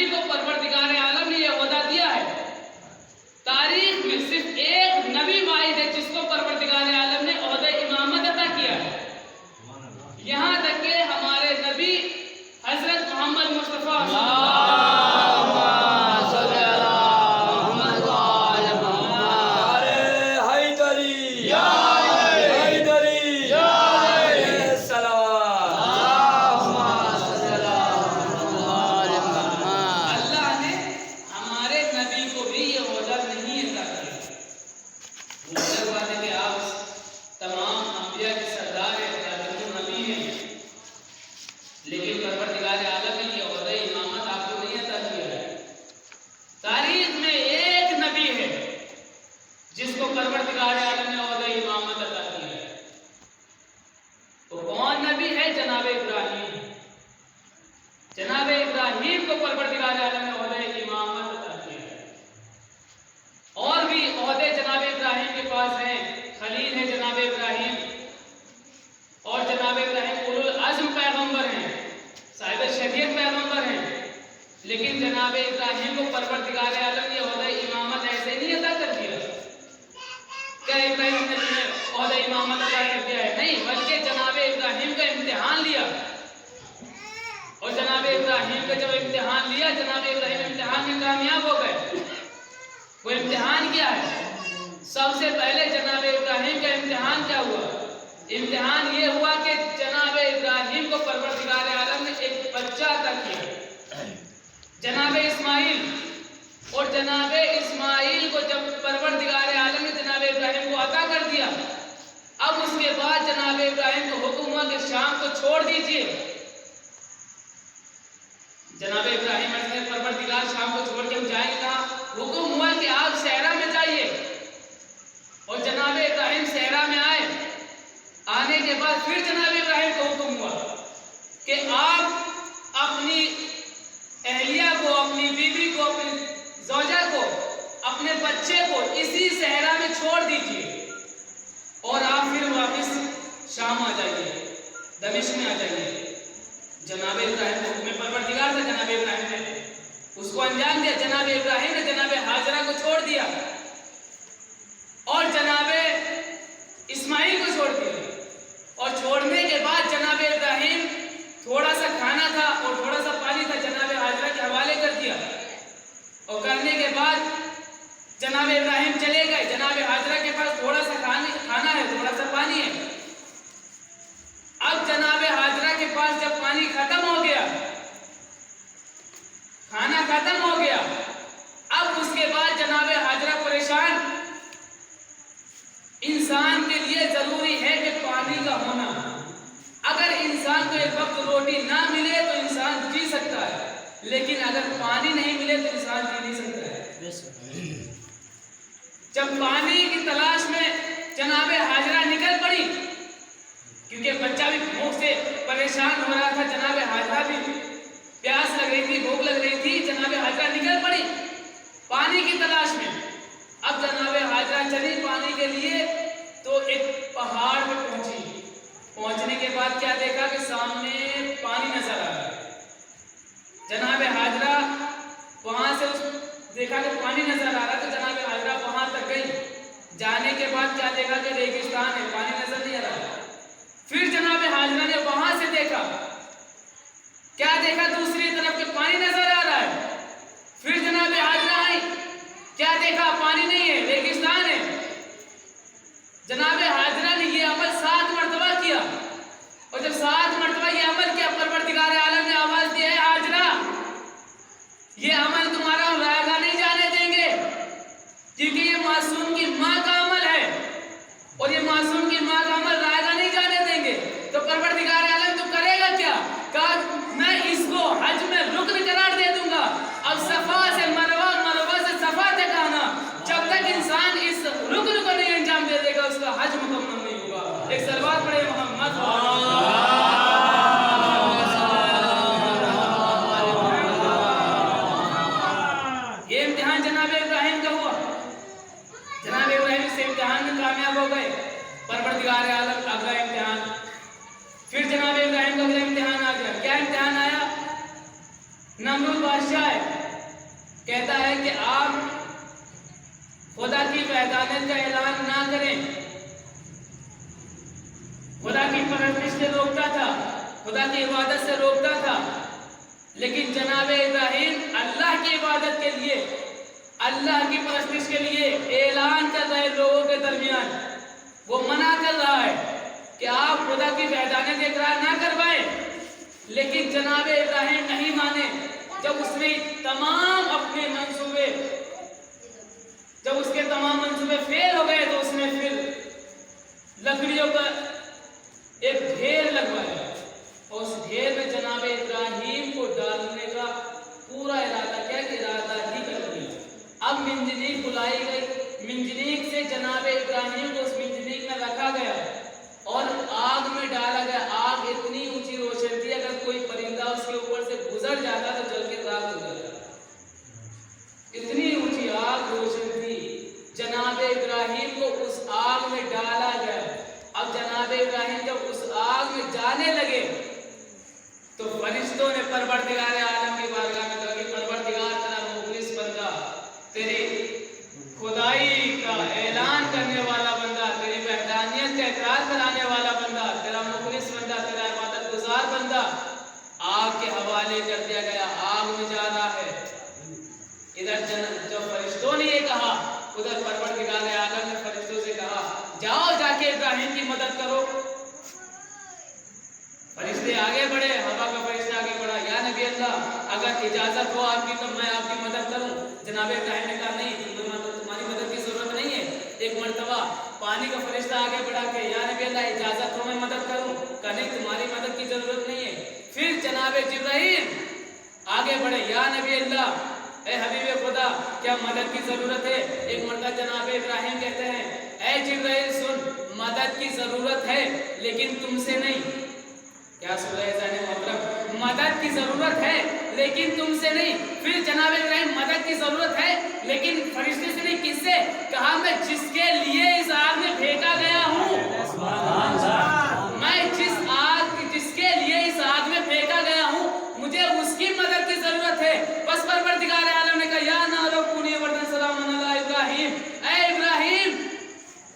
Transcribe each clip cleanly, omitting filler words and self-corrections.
نبی کو پروردگار عالم نے یہ عہدہ دیا ہے. تاریخ میں صرف ایک نبی واحد ہے جس کو پروردگار عالم نے عہدہ امامت عطا کیا ہے. یہاں تک کہ ہمارے نبی حضرت محمد مصطفیٰ لیکن جناب ابراہیم کو پروردگار عالم نے عہدہ امامت ایسے نہیں عطا کر دیا کہ ابراہیم نے عہدہ امامت عطا کر دیا ہے، نہیں، بلکہ جناب ابراہیم کا امتحان لیا. اور جناب ابراہیم کا جب امتحان لیا، جناب ابراہیم امتحان میں کامیاب ہو گئے. وہ امتحان کیا ہے؟ سب سے پہلے جناب ابراہیم کا امتحان کیا ہوا؟ امتحان یہ ہوا کہ جناب ابراہیم کو پروردگار عالم نے ایک بچہ عطا کیا، جناب اسماعیل. اور جناب اسماعیل کو جب پروردگار عالم نے جناب ابراہیم کو عطا کر دیا، اب اس کے بعد جناب ابراہیم کو حکم ہوا کہ شام کو چھوڑ دیجئے. جناب ابراہیم علیہ السلام پروردگار شام کو چھوڑ کے ہم جائیں گے کہاں؟ حکم ہوا کہ آپ صحرا میں جائیے. اور جناب ابراہیم صحرا میں آئے. آنے کے بعد پھر جناب ابراہیم کو حکم ہوا کہ آپ اپنی اہلیہ کو، اپنی بیوی کو، اپنی زوجہ کو، اپنے بچے کو اسی صحرا میں چھوڑ دیجئے اور آپ پھر واپس شام آ جائیے، دمشق میں آ جائیے. جناب ابراہیم کو حکم پروردگار تھا، جناب ابراہیم نے اس کو انجام دیا. جناب ابراہیم نے جناب ہاجرہ کو چھوڑ دیا اور جناب اسماعیل کو چھوڑ دیا. اور چھوڑنے کے بعد جناب ابراہیم تھوڑا سا کھانا تھا اور تھوڑا سا پانی تھا، جناب ہاجرہ کے حوالے کر دیا. اور کرنے کے بعد جناب ابراہیم چلے گئے. جناب ہاجرہ کے پاس تھوڑا سا کھانا ہے، تھوڑا سا پانی ہے. اب جناب ہاجرہ کے پاس جب پانی ختم ہو گیا، کھانا ختم ہو گیا، اب اس کے بعد جناب ہاجرہ پریشان. انسان کے لیے ضروری ہے کہ پانی کا ہونا. اگر انسان کو ایک وقت روٹی نہ ملے تو انسان جی سکتا ہے، لیکن اگر پانی نہیں ملے تو انسان جی نہیں سکتا ہے. جب پانی کی تلاش میں جناب ہاجرہ نکل پڑی، کیونکہ بچہ بھی بھوک سے پریشان ہو رہا تھا، جناب ہاجرہ بھی پیاس لگ رہی تھی، بھوک لگ رہی تھی، جناب ہاجرہ نکل پڑی پانی کی تلاش میں. اب جناب ہاجرہ چلی پانی کے لیے تو ایک پہاڑ پہ پہنچی. پہنچنے کے بعد کیا دیکھا کہ سامنے پانی نظر آ رہا ہے. جناب ہاجرہ وہاں سے دیکھا کہ پانی نظر آ رہا ہے تو جناب ہاجرہ وہاں تک گئی. جانے کے بعد کیا دیکھا کہ ریگستان ہے، پانی نظر نہیں آ رہا. پھر جناب ہاجرہ نے وہاں سے دیکھا، کیا دیکھا؟ دوسری طرف کے پانی نظر آ رہا ہے. پھر جناب ہاجرہ آئی، کیا دیکھا؟ پانی نہیں ہے، ریگستان ہے. جناب ہاجرہ نے یہ عمل 7 مرتبہ کیا. اور جب 7 مرتبہ یہ عمل کیا، پروردگار عالم نے آواز دی ہے ہاجرہ یہ عمل تمہارا رائے گاہ نہیں جانے دیں گے، کیونکہ یہ معصوم کی ماں کا عمل ہے اور یہ معصوم کی ماں کا عمل رائے گاہ نہیں جانے دیں گے. تو پروردگار عالم تو کرے گا کیا؟ کہا میں اس کو حج میں رکن قرار دے دوں گا. اب صفا سے مروہ، مروہ سے صفا تک آنا، جب تک انسان اس رکن کو نہیں انجام دے دے گا اس کا حج مکمل نہیں ہوگا. ایک صلوات پڑھے محمد. یہ امتحان جناب ابراہیم کا ہوا. جناب ابراہیم سے امتحان میں کامیاب ہو گئے. پروردگار عالم اگلا امتحان. پھر جناب ابراہیم کا اگلا امتحان آ گیا. کیا امتحان آیا؟ نمرود بادشاہ ہے، کہتا ہے کہ آپ خدا کی وحدانیت کا اعلان نہ کریں، خدا کی پرستش سے روکتا تھا، خدا کی عبادت سے روکتا تھا، لیکن جناب ابراہیم اللہ کی عبادت کے لیے، اللہ کی پرستش کے لیے اعلان کر رہے لوگوں کے درمیان، وہ منع کر رہا ہے کہ آپ خدا کی وحدانیت اقرار نہ کروائیں، لیکن جناب ابراہیم نہیں مانے۔ جب اس نے تمام اپنے منصوبے، جب اس کے تمام منصوبے فیل ہو گئے تو اس نے پھر لکڑیوں کا ایک ڈھیر لگوایا اور اس ڈھیر میں جناب ابراہیم کو ڈالنے کا پورا ارادہ کیا کہ ارادہ ہی کر دیا۔ اب منجنیق بلائی گئی، منجنیق سے جناب ابراہیم کو اس منجنیق میں رکھا گیا اور آگ میں ڈالا گیا۔ آگ اتنی اونچی روشن تھی، اگر کوئی پرندہ اس کے اوپر سے گزر جاتا تو جل کے راکھ ہو جاتا، اتنی اونچی آگ روشن تھی۔ جناب ابراہیم کو اس آگ میں ڈالا گیا۔ اب جناب ابراہیم جب اس آگ میں جانے لگے تو فرشتوں نے پروردگار عالم کی بارگاہ میں کہا کہ پروردگار تیرا مخلص بندہ، تیری خدائی کا اعلان کرنے والا بندہ، تیری وحدانیت کا اقرار کرانے والا بندہ، تیرا مخلص بندہ، تیرا عبادت گزار بندہ آگ کے حوالے کر دیا گیا، آگ میں جا رہا ہے۔ ادھر جب فرشتوں نے یہ کہا، ادھر پروردگار عالم نے فرشتوں سے کہا جاؤ جا کے ابراہیم کی مدد کرو۔ فرشتے آگے بڑھے، ہوا کا فرشتہ آگے بڑھا، یا نبی اللہ اگر اجازت ہو آپ کی تو میں آپ کی مدد کروں۔ جناب ابراہیم نے کہا نہیں، تمہاری مدد کی ضرورت نہیں ہے۔ ایک مرتبہ پانی کا فرشتہ آگے بڑھا کے یا نبی اللہ اجازت ہو میں مدد کروں، کہا نہیں تمہاری مدد کی ضرورت نہیں ہے۔ پھر جناب جبرائیل آگے بڑھے، یا نبی اللہ اے حبیب خدا کیا مدد کی ضرورت ہے؟ ایک مرتبہ جناب ابراہیم کہتے ہیں اے جبرائیل سن، مدد کی ضرورت ہے لیکن تم سے نہیں۔ کیا محترم، مدد کی ضرورت ہے لیکن تم سے نہیں۔ پھر جناب ابراہیم مدد کی ضرورت ہے لیکن فرشتے سے نہیں، کس سے؟ کہا میں جس کے لیے اس آگ میں پھینکا گیا ہوں، میں جس کے لیے اس آگ میں پھینکا گیا ہوں مجھے اس کی مدد کی ضرورت ہے۔ بس پروردگار عالم نے کہا یا نارو کونی بردن سلام علی ابراہیم، اے ابراہیم،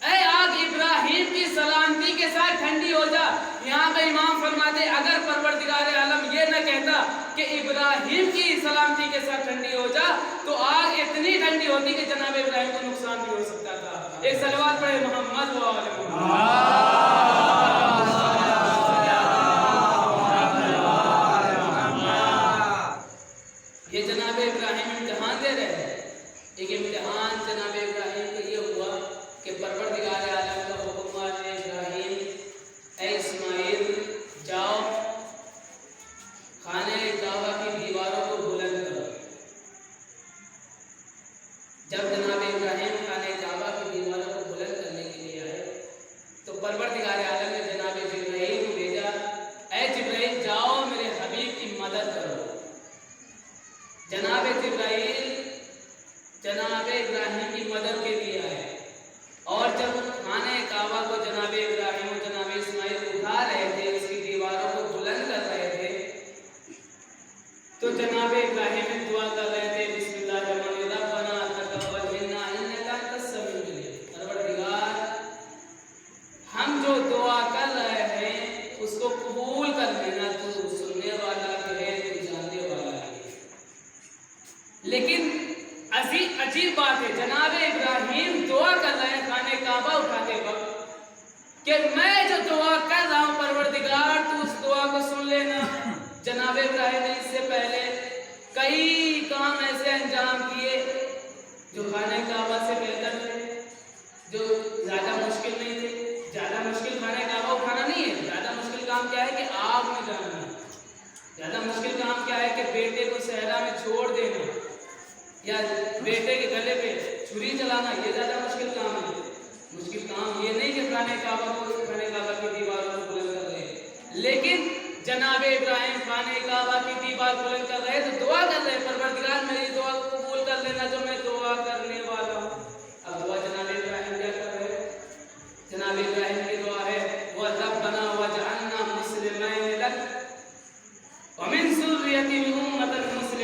اے آگ ابراہیم کی سلامتی کے ساتھ ٹھنڈی ہو جا۔ یہاں پہ امام فرماتے اگر پروردگار عالم یہ نہ کہتا کہ ابراہیم کی سلامتی کے ساتھ ٹھنڈی ہو جا تو آگ اتنی ٹھنڈی ہوتی کہ جناب ابراہیم کو نقصان بھی ہو سکتا تھا۔ ایک صلوات پڑھے محمد و آل محمد۔ یہ جناب ابراہیم امتحان دے رہے ہیں۔ ایک امتحان جناب ابراہیم کا یہ ہوا کہ پروردگار عالم کا حکم ہوا ہے ابراہیم اے اسماعیل جاؤ خانہ کعبہ کی دیواروں کو بلند کرو۔ جب جناب ابراہیم خانہ کعبہ کی دیواروں کو بلند کرنے کے لیے آئے تو پروردگار عالم نے جناب جبرائیل کو بھیجا، اے جبرائیل جاؤ میرے حبیب کی مدد کرو۔ جناب جبرائیل جناب ابراہیم کی مدد کے لیے آئے اور جب خانہ کعبہ کو جناب ابراہیم اور جناب اسماعیل اٹھا رہے تھے، اس کی دیواروں کو بلند کر رہے تھے تو جناب ابراہیم نے دعا کر رہے تھے بسم اللہ الرحمن الرحیم ربنا تقبل منا انک انت السمیع العلیم۔ پروردگار ہم جو دعا کر رہے ہیں اس کو قبول کر لینا، تو سننے والا بھی ہے تو جاننے والا بھی ہے۔ لیکن عجیب بات ہے، جناب ابراہیم دعا کر رہے ہیں خانہ کعبہ اٹھاتے وقت کہ میں جو دعا کر رہا ہوں پروردگار تو اس دعا کو سن لینا۔ جناب ابراہیم نے اس سے پہلے کئی کام ایسے انجام کیے جو خانہ کعبہ سے بہتر تھے، جو زیادہ مشکل نہیں تھے۔ زیادہ مشکل خانہ کعبہ اٹھانا نہیں ہے، زیادہ مشکل کام کیا ہے کہ آگ میں جانا ہے، زیادہ مشکل کام کیا ہے کہ بیٹے کو صحرا میں چھوڑ دینا یا بیٹے کے گلے پہ چھری چلانا، یہ زیادہ مشکل کام ہے۔ مشکل کام یہ نہیں کہ خانہ کعبہ کی دیواروں کو بلند کر رہے، لیکن جناب ابراہیم خانہ کعبہ کی دیوار بلند کر رہے تو دعا کر رہے پروردگار میری دعا کو قبول کر لینا جو میں دعا کرنے والا ہوں۔ اب دعا جناب ابراہیم کیا کر رہے ہیں؟ جناب ابراہیم کی دعا ہے وَرَبَّنَا وَاجْعَلْنَا مُسْلِمَيْنِ لَكَ وَمِنْ ذُرِّيَّتِنَا أُمَّةً مُسْلِمَةً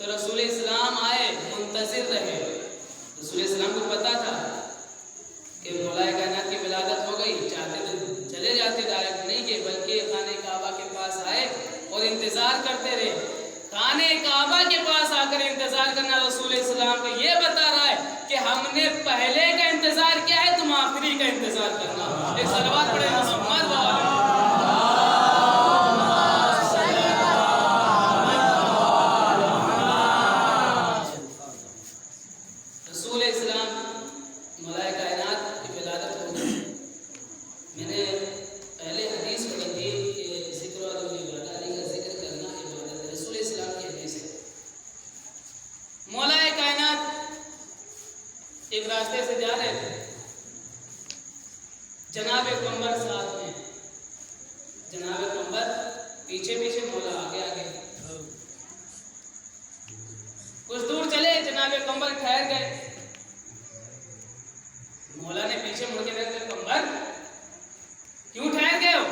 تو رسول اسلام آئے، منتظر رہے۔ رسول اسلام کو پتا تھا کہ مولا کائنات کی ولادت ہو گئی، چاہتے تو چلے جاتے، ڈائریکٹ نہیں کہ بلکہ خانہ کعبہ کے پاس آئے اور انتظار کرتے رہے۔ خانہ کعبہ کے پاس آ کر انتظار کرنا رسول اسلام کو یہ بتا رہا ہے کہ ہم نے پہلے کا انتظار کیا ہے، تم آخری کا انتظار کرنا۔ ایک صلوات پڑھے محمد و راستے سے جا رہے تھے، جناب پیغمبر ساتھ میں، جناب پیغمبر پیچھے پیچھے، مولا آگے آگے۔ کچھ دور چلے، جناب پیغمبر ٹھہر گئے، مولا نے پیچھے مڑ کے دیکھا، پیغمبر کیوں ٹھہر گئے ہو؟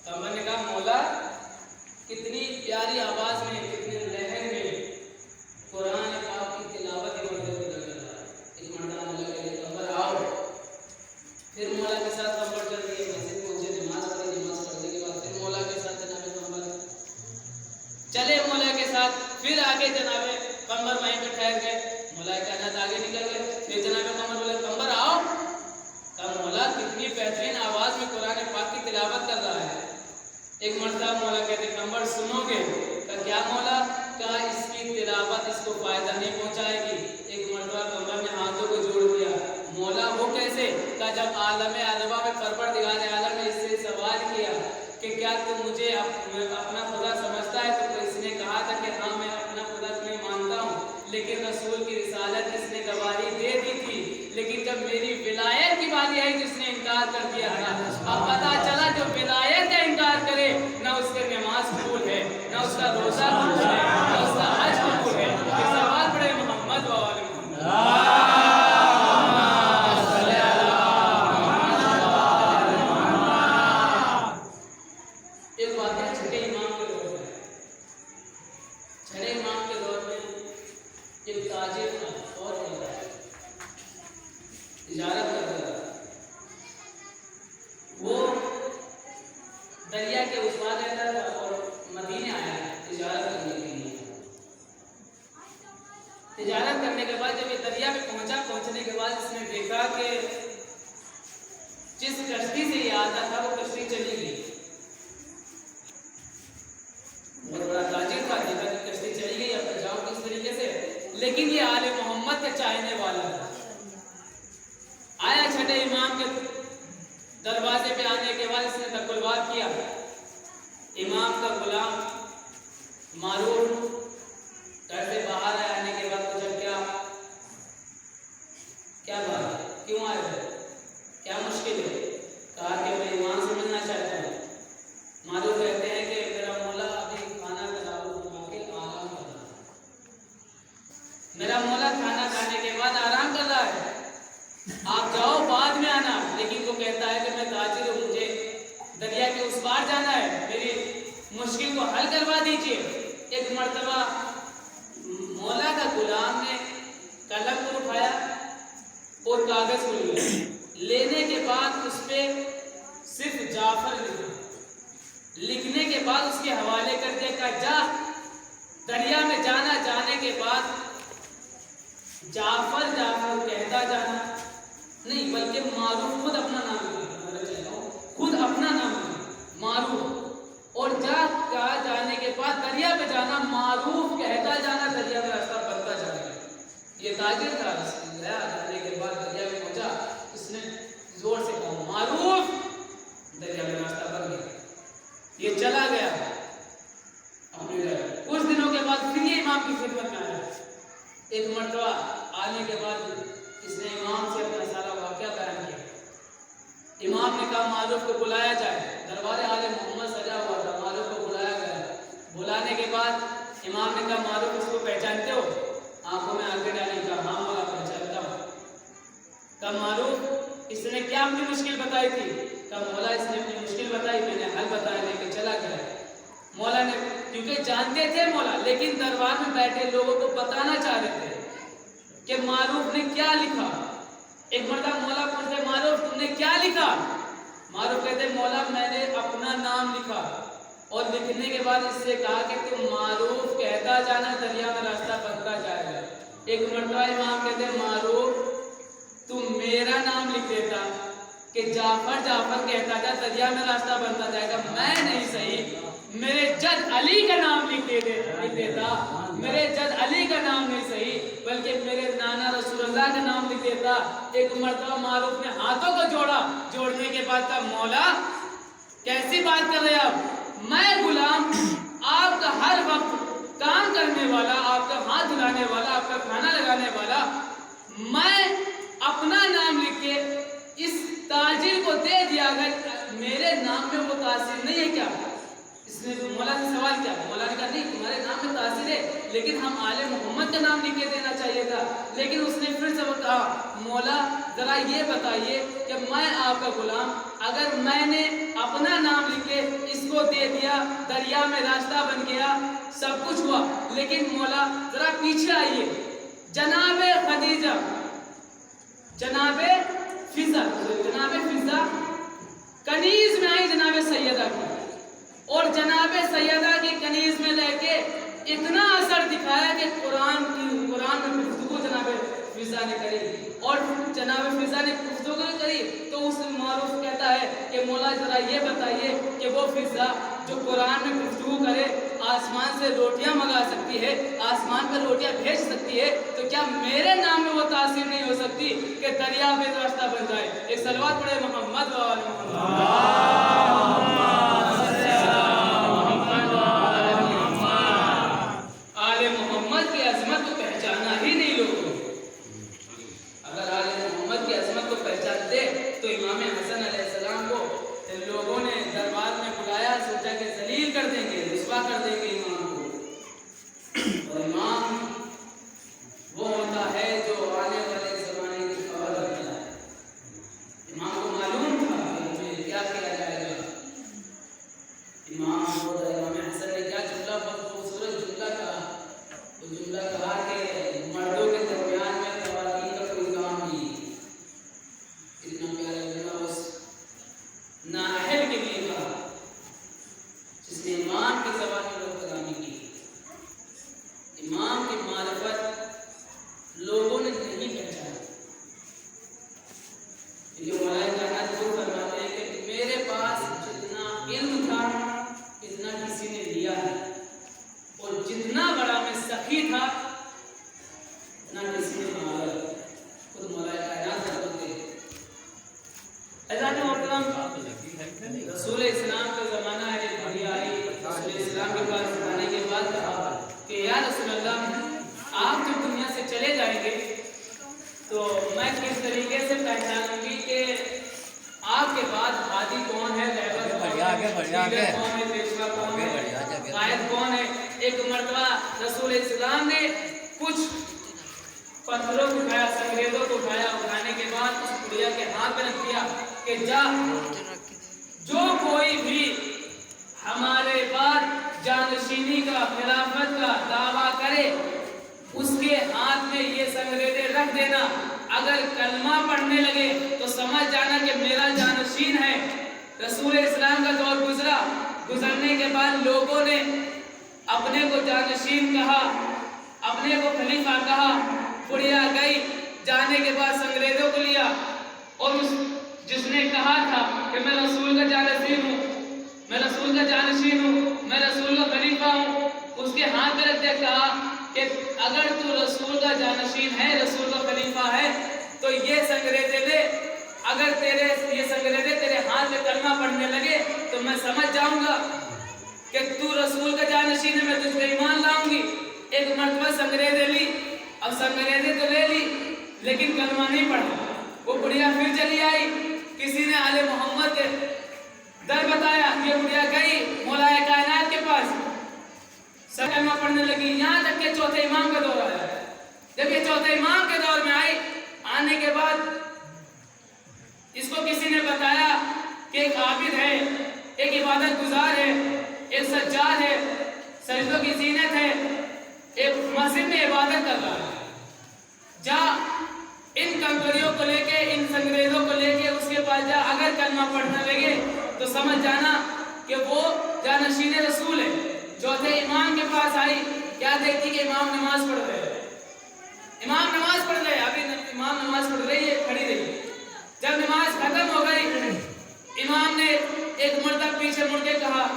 پیغمبر نے کہا مولا کتنی پیاری آواز میں، کتنی لہر میں قرآن پاک کی تلاوت پھر مولا کے ساتھ پیغمبر چل دیے، مسجد پہنچے، نماز پڑھی، نماز پڑھنے کے بعد پھر مولا کے ساتھ جناب پیغمبر چلے، مولا کے ساتھ پھر آگے جناب پیغمبر وہیں پہ ٹھہر گئے، مولا کائنات آگے نکل گئے، پھر جناب پیغمبر بولے پیغمبر آؤ، کہا مولا کتنی بہترین آواز میں قرآن پاک کی تلاوت کر رہا ہے۔ ایک مرتبہ مولا کہتے پیغمبر سنو گے؟ کہا کیا مولا؟ کہا اس کی تلاوت اس کو فائدہ نہیں پہنچائے گی۔ ایک مرتبہ پیغمبر نے ہاتھوں کو جوڑ دیا، مولا وہ کیسے؟ کہ جب عالم عربہ میں پروردگار عالم نے اس سے سوال کیا کہ کیا تم مجھے اپنا خدا سمجھتا ہے، تو اس نے کہا تھا کہ ہاں میں اپنا خدا تمہیں مانتا ہوں، لیکن رسول کی رسالت اس نے گواہی دے دی تھی، لیکن جب میری ولایت کی باری آئی تو اس نے انکار کر دیا تھا۔ اب پتا چلا جو ولایت کا انکار کرے نہ اس کی نماز قبول ہے، نہ اس کا روزہ قبول ہے، نہ اس کا حج قبول ہے۔ یہ سوال پڑھے محمد و آل محمد۔ دریا کے اس پار رہتا تھا اور مدینے آیا تجارت کرنے کے لیے۔ تجارت کرنے کے بعد جب یہ دریا پہ پہنچا، پہنچنے کے بعد اس نے دیکھا کہ جس کشتی سے یہ آتا تھا وہ کشتی چلی گئی۔ بہت بڑا تاجر تھا، دیکھا کہ کشتی چلی گئی، اب جاؤ کس طریقے سے، لیکن یہ آل محمد کا چاہنے والا تھا۔ آیا چھٹے امام کے دروازے پہ آنے کے بعد اس نے تقلبات کیا، امام کا غلام معروف گھر سے باہر آنے کے بعد پوچھا کیا بات ہے، کیوں آئے ہو، کیا مشکل ہے؟ کہا کہ میں امام سے ملنا چاہتا ہوں۔ معروف کہتے ہیں کہ میرا مولا ابھی کھانا کھا کے آرام کر رہا ہے، میرا مولا کھانا کھانے کے بعد آرام کر رہا ہے، آپ جاؤ بعد میں آنا۔ لیکن وہ کہتا ہے کہ میں تاجر ہوں، مجھے دریا کے اس پار جانا ہے، میری مشکل کو حل کروا دیجیے۔ ایک مرتبہ مولا کا غلام نے قلم کو اٹھایا اور کاغذ کو لیا، لینے کے بعد اس پہ صرف جعفر لکھا، لکھنے کے بعد اس کے حوالے کر دیا کہ جا دریا میں جانا، جانے کے بعد جعفر جعفر کہتا جانا نہیں، بلکہ معروف خود اپنا نام لکھا، خود اپنا نام لکھا معروف، اور کہا جانے کے بعد دریا پہ جانا، معروف کہتا جانا، دریا میں راستہ بنتا جانا۔ یہ تاجر تھا، گیا جانے کے بعد دریا میں پہنچا، اس نے زور سے کہا معروف، دریا میں راستہ بن گیا، یہ چلا گیا۔ کچھ دنوں کے بعد پھر یہ امام کی خدمت میں آیا، ایک مرتبہ آنے کے بعد اس نے امام سے اپنا سارا واقعہ بیان کیا۔ امام نے کہا معروف کو بلایا جائے، دربار آل محمد سجا ہوا تھا، معروف کو بلایا گیا۔ بلانے کے بعد امام نے کہا معروف اس کو پہچانتے ہو؟ آنکھوں میں آنکھیں ڈالی، کہا ہاں مولا پہچانتا ہوں۔ کہا معروف اس نے کیا اپنی مشکل بتائی تھی؟ کہا مولا اس نے اپنی مشکل بتائی، میں نے حل بتایا، لے کے چلا گیا۔ مولا نے کیونکہ جانتے تھے مولا، لیکن دربار میں بیٹھے لوگوں کو بتانا چاہ رہے تھے کہ معروف نے کیا لکھا۔ ایک مرتبہ مولا پوچھتے معروف تم نے کیا لکھا؟ معروف کہتے مولا میں نے اپنا نام لکھا، اور لکھنے کے بعد اس سے کہا کہ تم معروف کہتا جانا، دریا میں راستہ بنتا جائے گا۔ ایک مرتبہ امام کہتے معروف تم میرا نام لکھ دیتا کہ جعفر جعفر کہتا جا، دریا میں راستہ بنتا جائے گا، میں نہیں صحیح میرے جد علی کا نام لکھ دیتا، میرے جد علی کا نام نہیں صحیح بلکہ میرے نانا رسول اللہ کا نام لکھ دیتا۔ ایک مرتبہ معروف نے ہاتھوں کو جوڑا، جوڑنے کے بعد کہا مولا کیسی بات کر رہے آپ، میں غلام آپ کا ہر وقت کام کرنے والا، آپ کا ہاتھ دھلانے والا، آپ کا کھانا لگانے والا، میں اپنا نام لکھ کے اس تاجر کو دے دیا، اگر میرے نام میں وہ تاثیر نہیں ہے کیا؟ اس نے مولا سے سوال کیا، مولا نے کہا نہیں تمہارے نام میں تاثیر ہے لیکن ہم آل محمد کا نام لکھ کے دینا چاہیے تھا۔ لیکن اس نے پھر سے کہا مولا ذرا یہ بتائیے کہ میں آپ کا غلام، اگر میں نے اپنا نام لکھ کے اس کو دے دیا، دریا میں راستہ بن گیا، سب کچھ ہوا، لیکن مولا ذرا پیچھے آئیے، جناب خدیجہ، جناب فضا کنیز میں آئی جناب سیدہ کی، اور جناب سیدہ کی کنیز میں لے کے اتنا اثر دکھایا کہ قرآن میں گفتگو جناب فضا نے کری، اور جناب فضا نے گفتگو کری تو اس معروف کہتا ہے کہ مولا ذرا یہ بتائیے کہ وہ فضا جو قرآن میں گفتگو کرے، آسمان سے روٹیاں منگا سکتی ہے، آسمان پر روٹیاں بھیج سکتی ہے، تو کیا میرے نام میں وہ تاثیر نہیں ہو سکتی کہ دریا میں راستہ بن جائے؟ ایک صلوات پڑھے محمد و آل محمد۔ آل محمد کی عظمت کو پہچانا ہی نہیں لوگوں، اگر آل محمد کی عظمت کو پہچانتے تو امام حسن علیہ السلام کو لوگوں نے دربار میں بلایا، سوچا کہ ذلیل کر دیں گے، رسوا کر دیں گے امام کو، اور امام وہ ہوتا ہے جو آنے والے زمانے کی خبر رکھتا ہے۔ امام کو معلوم تھا کہ مجھے کیا کیا جائے گا، امام حسن نے کیا جملہ، بہت خوبصورت جملہ کہا، وہ جملہ کہا کہ مردوں کے درمیان میں خواتین کا کوئی کام نہیں، اتنا پیارا جملہ اس نااہل کے لیے کہا جس نے امام کی زبان میں لوگ کلامی کی۔ امام کی معرفت لوگوں نے نہیں پہچانا، یہ مولا کائنات خود فرماتے ہیں کہ میرے پاس جتنا علم تھا اتنا کسی نے لیا ہے، اور جتنا بڑا میں سخی تھا اتنا کسی نے مانگا، خود مولا کائنات فرماتے ہیں۔ حضرات محترم، رسول اسلام کا زمانہ ہے، بڑی آئی رسول اسلام کے پاس آنے کے بعد کہا کہ یا رسول اللہ آپ جب دنیا سے چلے جائیں گے تو میں کس طریقے سے پہچانوں گی کہ آپ کے بعد ہادی کون ہے، رہبر کون ہے، پیشوا کون ہے، قائد کون ہے۔ ایک مرتبہ رسول اسلام نے کچھ پتھروں کو اٹھایا، سنگریزوں کو اٹھایا، اٹھانے کے بعد اس بڑھیا کے ہاتھ میں رکھ دیا کہ جا جو کوئی بھی ہمارے بعد جانشینی کا، خلافت کا دعویٰ کرے اس کے ہاتھ میں یہ سنگریزے رکھ دینا، اگر کلمہ پڑھنے لگے تو سمجھ جانا کہ میرا جانشین ہے۔ رسول اسلام کا دور گزرا، گزرنے کے بعد لوگوں نے اپنے کو جانشین کہا، اپنے کو خلیفہ کہا، بڑھیا گئی، جانے کے بعد سنگریزوں کو لیا، اور جس نے کہا تھا کہ میں رسول کا جانشین ہوں، میں رسول کا جانشین ہوں، میں رسول کا خلیفہ ہوں، اس کے ہاتھ میں رکھ دیا، کہا کہ اگر تو رسول کا جانشین ہے، رسول کا خلیفہ ہے تو یہ سنگریزے لے، اگر یہ سنگریزے تیرے ہاتھ میں کلمہ پڑھنے لگے تو میں سمجھ جاؤں گا کہ تو رسول کا جانشین ہے، میں تجھ پہ ایمان لاؤں گی۔ ایک مرتبہ سنگریزے لی، اب سنگریزے تو لے لی لیکن کلمہ نہیں پڑھا، وہ بڑھیا پھر چلی آئی، کسی نے آل محمد کے در بتایا، یہ بڑھیا گئی مولا کائنات کے پاس، سب کلمہ پڑھنے لگی، یہاں تک کہ چوتھے امام کا دور آیا۔ جب یہ چوتھے امام کے دور میں آئی، آنے کے بعد اس کو کسی نے بتایا کہ ایک عابد ہے، ایک عبادت گزار ہے، ایک سجاد ہے، سجدوں کی زینت ہے، ایک مسجد میں عبادت کر رہا ہے، جا ان کنکریوں کو لے کے، ان سنگریزوں کو لے کے اس کے پاس جا، اگر کلمہ پڑھنے لگے تو سمجھ جانا کہ وہ جانشین رسول ہے۔ چوتھے امام کے پاس آئی، کیا دیکھتی کہ امام نماز پڑھ رہے ہیں، امام نماز پڑھ رہے ہیں، ابھی امام نماز پڑھ رہی ہے، کھڑی رہی۔ جب نماز ختم ہو گئی، امام نے ایک مرتبہ پیچھے مڑ کے کہا